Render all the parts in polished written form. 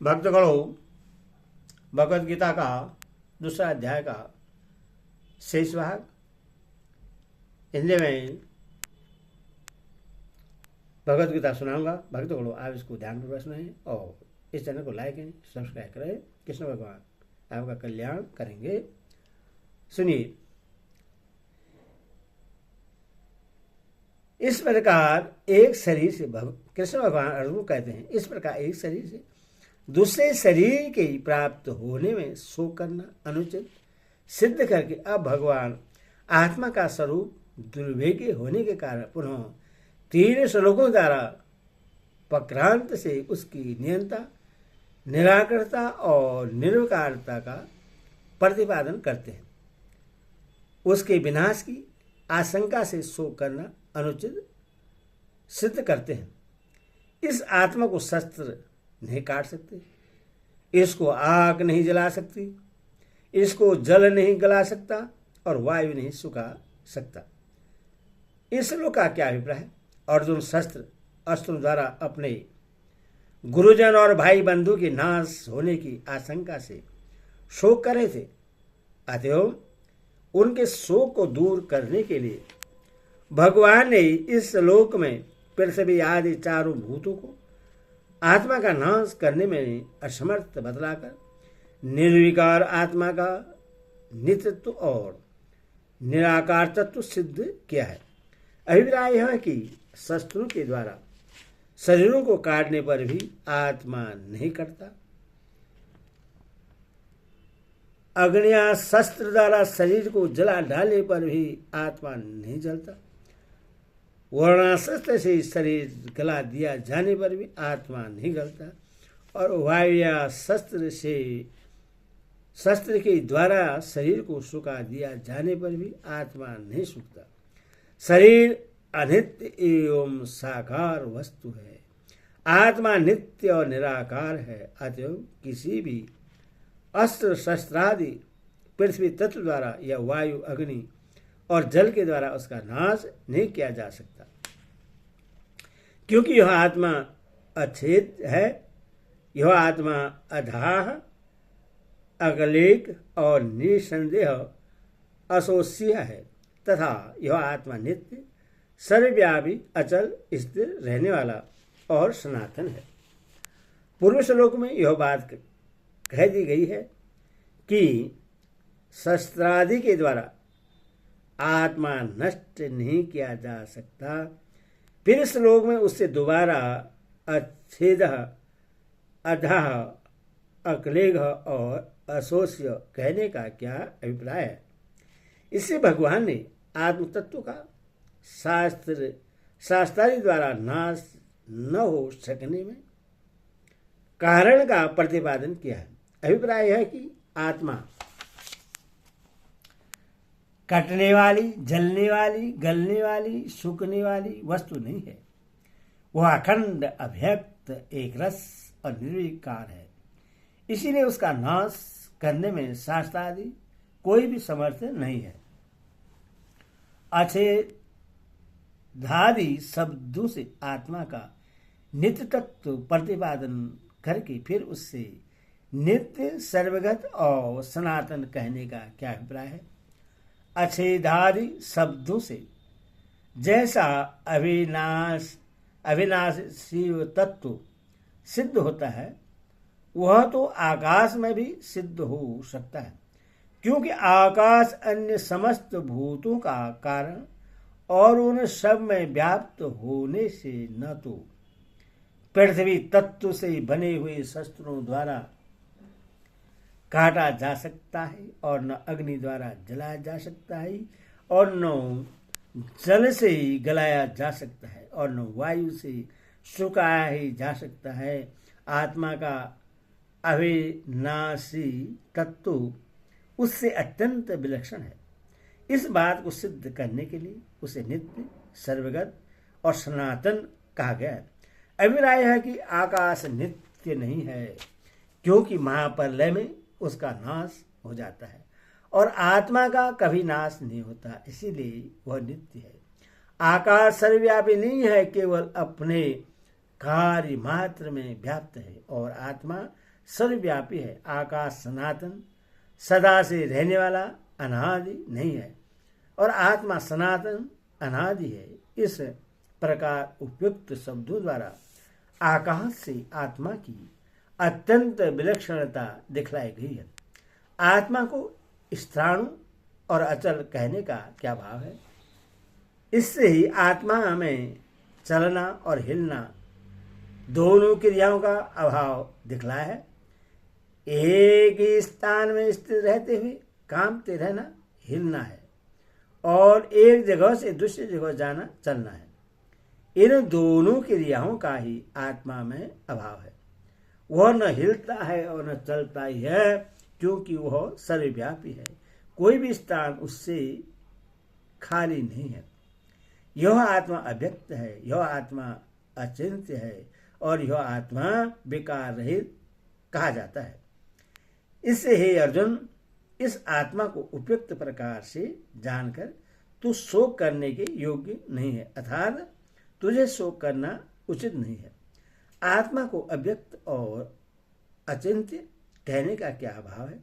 भक्तगणों, भगवद गीता का दूसरा अध्याय का शेष भाग हिंदी में भगवद गीता सुनाऊंगा। भक्तगणों, आप इसको ध्यानपूर्वक सुनें और इस चैनल को लाइक करें, सब्सक्राइब करें। कृष्ण भगवान आपका कल्याण करेंगे। सुनिए। इस प्रकार एक शरीर से कृष्ण भगवान अर्जुन को कहते हैं, इस प्रकार एक शरीर से दूसरे शरीर के प्राप्त होने में शोक करना अनुचित सिद्ध करके अब भगवान आत्मा का स्वरूप दुर्भाग्य होने के कारण पुनः 3 श्लोकों द्वारा पक्रांत से उसकी नियंता, निराकरता और निर्विकारता का प्रतिपादन करते हैं। उसके विनाश की आशंका से शोक करना अनुचित सिद्ध करते हैं। इस आत्मा को शस्त्र नहीं काट सकते, इसको आग नहीं जला सकती, इसको जल नहीं गला सकता और वायु नहीं सुखा सकता। इस श्लोक का क्या अभिप्राय है? अर्जुन शस्त्र अस्त्रों द्वारा अपने गुरुजन और भाई बंधु के नाश होने की आशंका से शोक कर रहे थे। अतएव उनके शोक को दूर करने के लिए भगवान ने इस श्लोक में पृथ्वी आदि चारों भूतों को आत्मा का नाश करने में असमर्थ बतलाकर निर्विकार आत्मा का नित्यत्व और निराकार तत्व सिद्ध किया है। अभिप्राय यह है कि शस्त्रों के द्वारा शरीरों को काटने पर भी आत्मा नहीं कटता। अग्निया शस्त्र द्वारा शरीर को जला डालने पर भी आत्मा नहीं जलता। वर्णाशस्त्र से शरीर गला दिया जाने पर भी आत्मा नहीं गलता। और वायु शस्त्र के द्वारा शरीर को सुखा दिया जाने पर भी आत्मा नहीं सूखता। शरीर अनित्य एवं साकार वस्तु है, आत्मा नित्य और निराकार है। अतएव किसी भी अस्त्र शस्त्रादि पृथ्वी तत्व द्वारा या वायु अग्नि और जल के द्वारा उसका नाश नहीं किया जा सकता, क्योंकि यह आत्मा अछेद है। यह आत्मा अधाह, अगलेक और निसंदेह असोष्य है तथा यह आत्मा नित्य, सर्वव्यापी, अचल, स्थिर रहने वाला और सनातन है। पूर्व श्लोक में यह बात कह दी गई है कि शस्त्रादि के द्वारा आत्मा नष्ट नहीं किया जा सकता। फिर श्लोक में उससे दोबारा अच्छेद, अधाह, अक्लेग और असोष्य कहने का क्या अभिप्राय है? इससे भगवान ने आत्म तत्व का शास्त्रादि द्वारा नाश न हो सकने में कारण का प्रतिपादन किया है। अभिप्राय है कि आत्मा कटने वाली, जलने वाली, गलने वाली, सूखने वाली वस्तु नहीं है। वह अखंड, अव्यक्त, एक रस और निर्विकार है। इसीलिए उसका नाश करने में शास्त्रादि कोई भी समर्थ नहीं है। अछेदादि शब्दों से आत्मा का नित्य तत्व प्रतिपादन करके फिर उससे नित्य, सर्वगत और सनातन कहने का क्या अभिप्राय है? अछेदादि शब्दों से जैसा अविनाशी तत्व सिद्ध होता है, वह तो आकाश में भी सिद्ध हो सकता है, क्योंकि आकाश अन्य समस्त भूतों का कारण और उन सब में व्याप्त होने से न तो पृथ्वी तत्व से बने हुए शस्त्रों द्वारा काटा जा सकता है और न अग्नि द्वारा जलाया जा सकता है और न जल से ही गलाया जा सकता है और न वायु से सुखाया ही जा सकता है। आत्मा का अविनाशी तत्व उससे अत्यंत विलक्षण है। इस बात को सिद्ध करने के लिए उसे नित्य, सर्वगत और सनातन कहा गया है। अभिप्राय है कि आकाश नित्य नहीं है, क्योंकि महाप्रलय में उसका नाश हो जाता है और आत्मा का कभी नाश नहीं होता, इसीलिए वह नित्य है। आकाश सर्वव्यापी नहीं है, केवल अपने कार्य मात्र में व्याप्त है और आत्मा सर्वव्यापी है। आकाश सनातन सदा से रहने वाला अनादि नहीं है और आत्मा सनातन अनादि है। इस प्रकार उपयुक्त शब्दों द्वारा आकाश से आत्मा की अत्यंत विलक्षणता दिखलाई गई है। आत्मा को स्थाणु और अचल कहने का क्या भाव है? इससे ही आत्मा में चलना और हिलना दोनों क्रियाओं का अभाव दिखलाया है। एक ही स्थान में स्थिर रहते हुए कांपते रहना हिलना है और एक जगह से दूसरी जगह जाना चलना है। इन दोनों क्रियाओं का ही आत्मा में अभाव है। वह न हिलता है और न चलता ही है, क्योंकि वह सर्वव्यापी है। कोई भी स्थान उससे खाली नहीं है। यह आत्मा अव्यक्त है, यह आत्मा अचिंत्य है और यह आत्मा विकार रहित कहा जाता है। इससे हे अर्जुन, इस आत्मा को उपयुक्त प्रकार से जानकर तू शोक करने के योग्य नहीं है, अर्थात तुझे शोक करना उचित नहीं है। आत्मा को अव्यक्त और अचिंत्य कहने का क्या भाव है?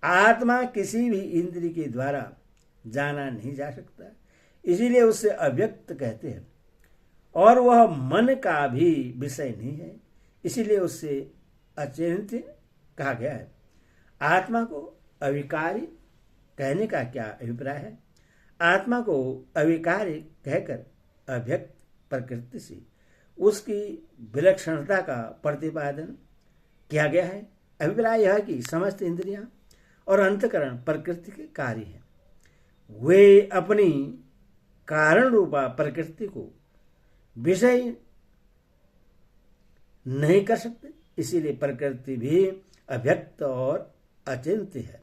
आत्मा किसी भी इंद्रिय के द्वारा जाना नहीं जा सकता, इसीलिए उसे अव्यक्त कहते हैं। और वह मन का भी विषय नहीं है, इसीलिए उससे अचिंत्य कहा गया है। आत्मा को अविकारी कहने का क्या अभिप्राय है? आत्मा को अविकारी कहकर अव्यक्त प्रकृति से उसकी विलक्षणता का प्रतिपादन किया गया है। अभिप्राय यह कि समस्त इंद्रियां और अंतकरण प्रकृति के कार्य हैं। वे अपनी कारण रूपा प्रकृति को विषय नहीं कर सकते, इसीलिए प्रकृति भी अव्यक्त और अचिंत्य है।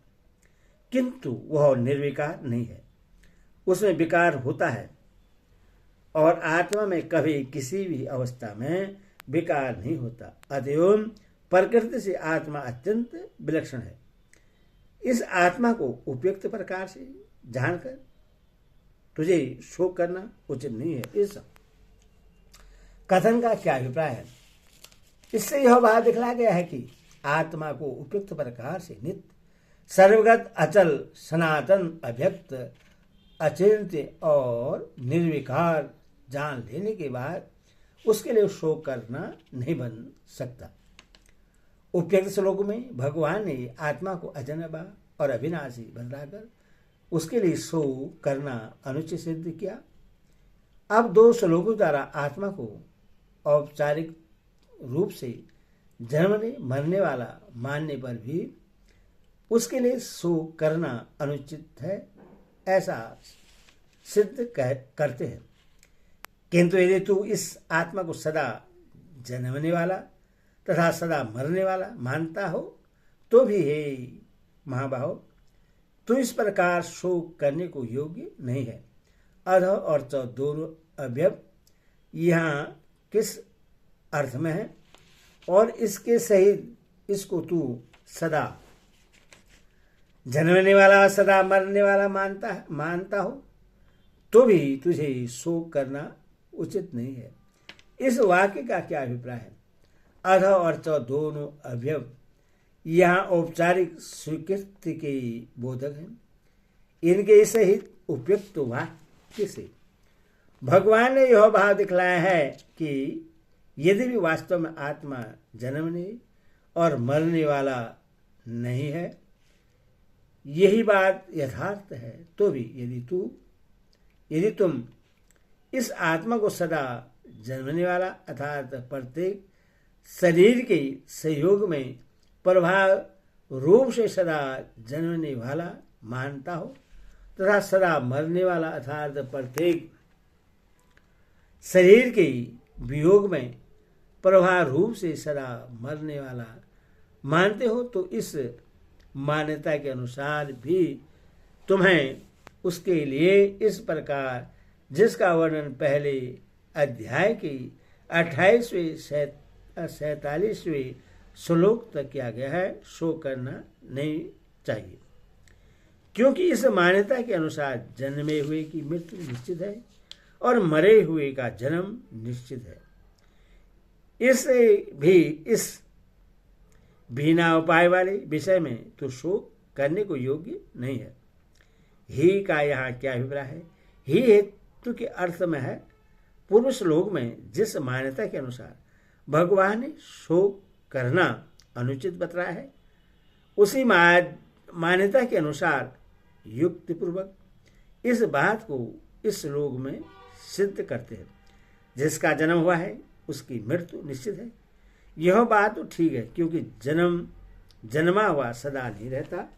किंतु वह निर्विकार नहीं है, उसमें विकार होता है और आत्मा में कभी किसी भी अवस्था में विकार नहीं होता। अतएव प्रकृति से आत्मा अत्यंत विलक्षण है। इस आत्मा को उपयुक्त प्रकार से जानकर तुझे शोक करना उचित नहीं है। इस कथन का क्या अभिप्राय है? इससे यह बात दिखला गया है कि आत्मा को उपयुक्त प्रकार से नित्य सर्वगत अचल सनातन अव्यक्त अचिंत्य और निर्विकार जान लेने के बाद उसके लिए शोक करना नहीं बन सकता। उपयुक्त श्लोक में भगवान ने आत्मा को अजन्मा और अविनाशी बतलाकर उसके लिए शोक करना अनुचित सिद्ध किया। अब दो श्लोकों द्वारा आत्मा को औपचारिक रूप से जन्मने मरने वाला मानने पर भी उसके लिए शोक करना अनुचित है, ऐसा सिद्ध करते हैं। किंतु यदि तू इस आत्मा को सदा जन्मने वाला तथा सदा मरने वाला मानता हो तो भी हे महाबाहो, तो इस प्रकार शोक करने को योग्य नहीं है। अध और च दोनों अव्यय यहाँ किस अर्थ में है और इसके सहित इसको तू सदा जन्मने वाला सदा मरने वाला मानता हो तो भी तुझे शोक करना उचित नहीं है। इस वाक्य का क्या अभिप्राय है? अध और च दोनों अव्यय यहाँ औपचारिक स्वीकृति के बोधक हैं। इनके सहित उपयुक्त वाक्य से भगवान ने यह भाव दिखलाया है कि यदि भी वास्तव में आत्मा जन्मने और मरने वाला नहीं है, यही बात यथार्थ है, तो भी यदि तुम इस आत्मा को सदा जन्मने वाला अर्थात प्रत्येक शरीर के सहयोग में प्रभाव रूप से सदा जन्मने वाला मानता हो तथा सदा मरने वाला अर्थात प्रत्येक शरीर के वियोग में प्रभाव रूप से सदा मरने वाला मानते हो, तो इस मान्यता के अनुसार भी तुम्हें उसके लिए इस प्रकार जिसका वर्णन पहले अध्याय की 28वें 47वें श्लोक तक किया गया है, शोक करना नहीं चाहिए। क्योंकि इस मान्यता के अनुसार जन्मे हुए की मृत्यु निश्चित है और मरे हुए का जन्म निश्चित है। इससे भी इस बिना उपाय वाले विषय में तो शोक करने को योग्य नहीं है। ही का यहाँ क्या अभिप्राय है? ही हेतु के अर्थ में है पूर्व श्लोक में जिस मान्यता के अनुसार भगवान ने शोक करना अनुचित बतलाया है, उसी मान्यता के अनुसार युक्ति पूर्वक इस बात को इस श्लोक में सिद्ध करते हैं। जिसका जन्म हुआ है उसकी मृत्यु निश्चित है। यह बात तो ठीक है, क्योंकि जन्मा हुआ सदा नहीं रहता।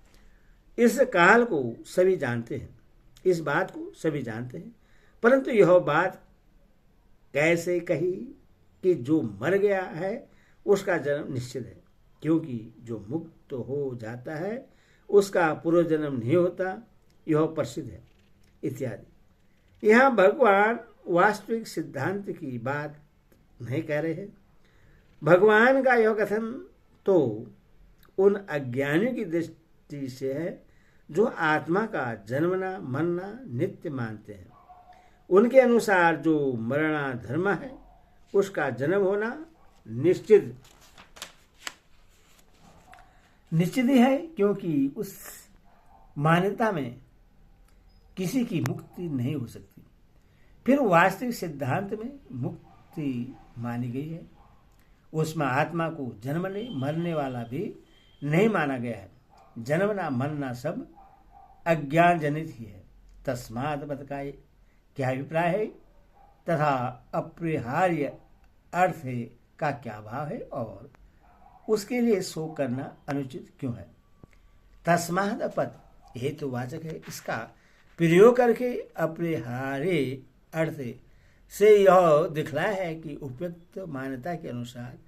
इस काल को सभी जानते हैं, इस बात को सभी जानते हैं, परंतु यह बात कैसे कही कि जो मर गया है उसका जन्म निश्चित है, क्योंकि जो मुक्त हो जाता है उसका पूर्व जन्म नहीं होता, यह प्रसिद्ध है इत्यादि। यहाँ भगवान वास्तविक सिद्धांत की बात नहीं कह रहे हैं। भगवान का यह कथन तो उन अज्ञानियों की दृष्टि से है जो आत्मा का जन्मना मरना नित्य मानते हैं। उनके अनुसार जो मरना धर्म है उसका जन्म होना निश्चित ही है, क्योंकि उस मान्यता में किसी की मुक्ति नहीं हो सकती। फिर वास्तविक सिद्धांत में मुक्ति मानी गई है, उसमें आत्मा को जन्मने मरने वाला भी नहीं माना गया है। जन्मना मरना सब अज्ञान जनित ही है। तस्मात् पद का क्या अभिप्राय है तथा अपरिहार्य अर्थ का क्या भाव है और उसके लिए शोक करना अनुचित क्यों है? तस्मात् पद हेतुवाचक है, इसका प्रयोग करके अपरिहार्य अर्थ से यह दिखलाया है कि उपयुक्त मान्यता के अनुसार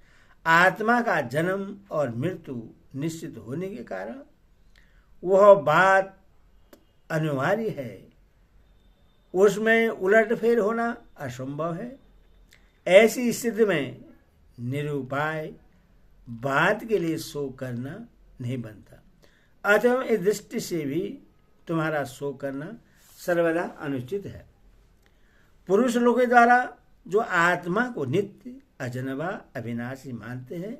आत्मा का जन्म और मृत्यु निश्चित होने के कारण वह बात अनिवार्य है, उसमें उलटफेर होना असंभव है। ऐसी स्थिति में निरुपाय बात के लिए शोक करना नहीं बनता। अतः इस दृष्टि से भी तुम्हारा शोक करना सर्वदा अनुचित है। पुरुष लोगों द्वारा जो आत्मा को नित्य अजन्मा अविनाशी मानते हैं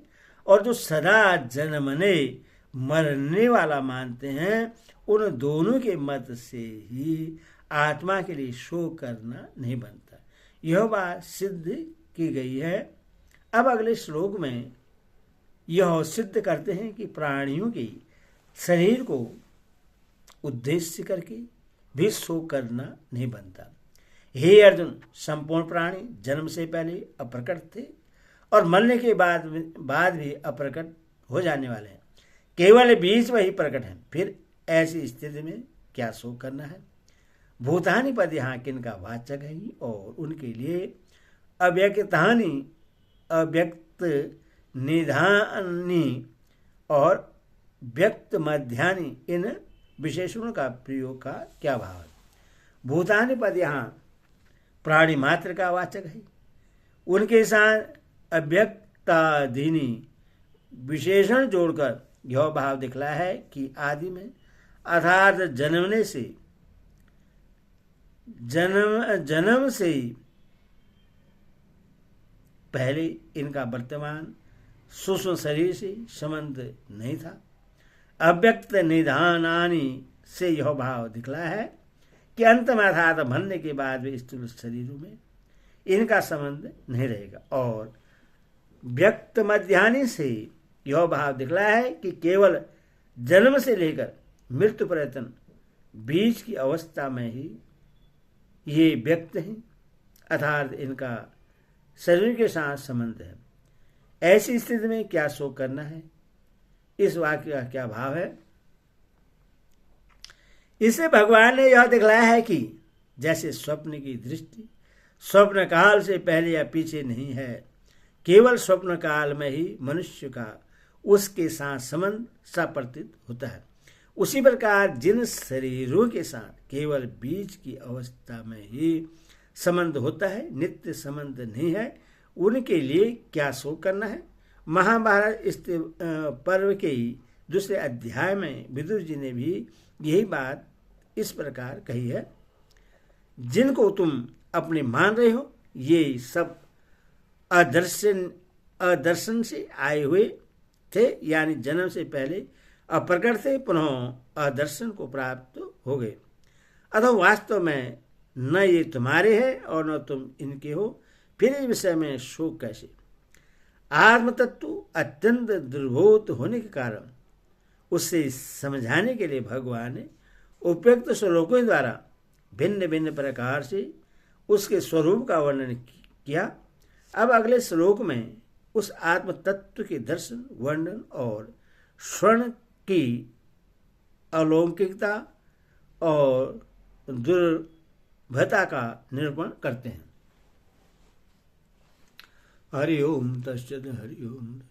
और जो सदा जन्मने मरने वाला मानते हैं, उन दोनों के मत से ही आत्मा के लिए शोक करना नहीं बनता। यह बात सिद्ध की गई है। अब अगले श्लोक में यह सिद्ध करते हैं कि प्राणियों के शरीर को उद्देश्य करके भी शोक करना नहीं बनता। हे अर्जुन, संपूर्ण प्राणी जन्म से पहले अप्रकट थे और मरने के बाद भी अप्रकट हो जाने वाले हैं। केवल बीच में ही प्रकट है। फिर ऐसी स्थिति में क्या शोक करना है? भूतानि पद यहाँ किनका वाचक है और उनके लिए अव्यक्तानि, अव्यक्त निधानी और व्यक्त मध्यानि इन विशेषणों का प्रयोग का क्या भाव है? भूतानि पद यहाँ प्राणी मात्र का वाचक है। उनके साथ अव्यक्तादीनी विशेषण जोड़कर यह भाव दिखला है कि आदि में अर्थात जन्म से पहले इनका वर्तमान सूक्ष्म शरीर से संबंध नहीं था। अव्यक्त निधानानि से यह भाव दिखला है कि अंत में अर्थात मरने के बाद भी स्थूल शरीरों में इनका संबंध नहीं रहेगा। और व्यक्त मध्यानि से यह भाव दिखला है कि केवल जन्म से लेकर मृत्यु पर्यंत बीच की अवस्था में ही ये व्यक्त हैं, अर्थात इनका शरीर के साथ संबंध है। ऐसी स्थिति में क्या शोक करना है? इस वाक्य का क्या भाव है? इससे भगवान ने यह दिखलाया है कि जैसे स्वप्न की दृष्टि स्वप्न काल से पहले या पीछे नहीं है, केवल स्वप्न काल में ही मनुष्य का उसके साथ संबंध सप्रतीत होता है, उसी प्रकार जिन शरीरों के साथ केवल बीज की अवस्था में ही संबंध होता है, नित्य संबंध नहीं है, उनके लिए क्या शोक करना है? महाभारत पर्व के दूसरे अध्याय में विदुर जी ने भी यही बात इस प्रकार कही है। जिनको तुम अपने मान रहे हो, ये सब अदर्शन से आए हुए थे, यानी जन्म से पहले अप्रकट थे, पुनः अदर्शन को प्राप्त हो गए। अतः वास्तव में न ये तुम्हारे हैं और न तुम इनके हो, फिर इस विषय में शोक कैसे? आत्म तत्व अत्यंत दुर्बोध होने के कारण उसे समझाने के लिए भगवान ने उपयुक्त श्लोकों द्वारा भिन्न भिन्न प्रकार से उसके स्वरूप का वर्णन किया। अब अगले श्लोक में उस आत्म तत्व के दर्शन, वर्णन और श्रवण की अलौकिकता और दुर्लभता का निरूपण करते हैं। हरि ओम तत्सत्। हरि ओम।